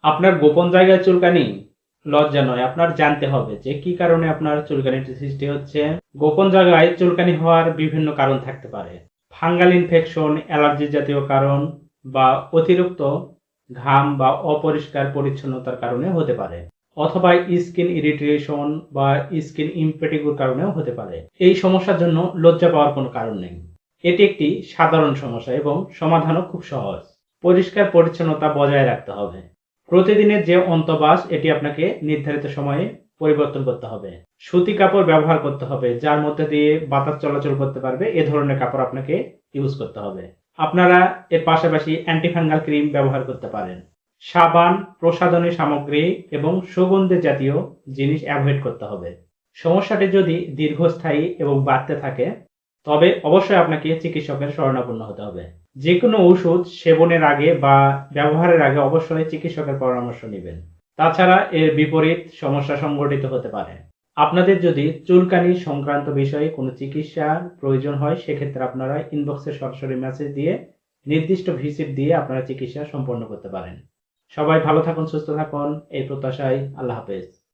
আপনার গোপন জায়গায় চুলকানি লজ্জা নয়, আপনার জানতে হবে যে কি কারণে আপনার চুলকানিটি সৃষ্টি হচ্ছে। গোপন জায়গায় চুলকানি হওয়ার বিভিন্ন কারণ থাকতে পারে। ফাঙ্গাল ইনফেকশন, অ্যালার্জি জাতীয় কারণ বা অতিরিক্ত ঘাম বা অপরিষ্কার পরিচ্ছন্নতার কারণে হতে পারে, অথবা স্কিন ইরিটেশন বা স্কিন ইমপেটিগুর কারণেও হতে পারে। এই সমস্যার জন্য লজ্জা পাওয়ার কোনো কারণ নেই। এটি একটি সাধারণ সমস্যা এবং সমাধানও খুব সহজ। পরিষ্কার পরিচ্ছন্নতা বজায় রাখতে হবে। প্রতিদিনের যে অন্তঃবাস এটি আপনাকে নির্ধারিত সময়ে পরিবর্তন করতে হবে। সুতি কাপড় ব্যবহার করতে হবে যার মধ্যে দিয়ে বাতাস চলাচল করতে পারবে, এ ধরনের কাপড় আপনাকে ইউজ করতে হবে। আপনারা এর পাশাপাশি অ্যান্টিফাঙ্গাল ক্রিম ব্যবহার করতে পারেন। সাবান, প্রসাধনী সামগ্রী এবং সুগন্ধি জাতীয় জিনিস অ্যাভয়েড করতে হবে। সমস্যাটি যদি দীর্ঘস্থায়ী এবং বাড়তে থাকে তবে অবশ্যই আপনাকে চিকিৎসকের শরণাপন্ন হতে হবে। যে কোনো ওষুধ সেবনের আগে বা ব্যবহারের আগে অবশ্যই চিকিৎসকের পরামর্শ নেবেন। তাছাড়া এর বিপরীত সমস্যা সংঘটিত হতে পারে। আপনাদের যদি চুলকানি সংক্রান্ত বিষয়ে কোনো চিকিৎসার প্রয়োজন হয় সেক্ষেত্রে আপনারা ইনবক্সে সরাসরি মেসেজ দিয়ে নির্দিষ্ট ভিজিট দিয়ে আপনারা চিকিৎসা সম্পন্ন করতে পারেন। সবাই ভালো থাকুন, সুস্থ থাকুন এই প্রত্যাশায়। আল্লাহ হাফেজ।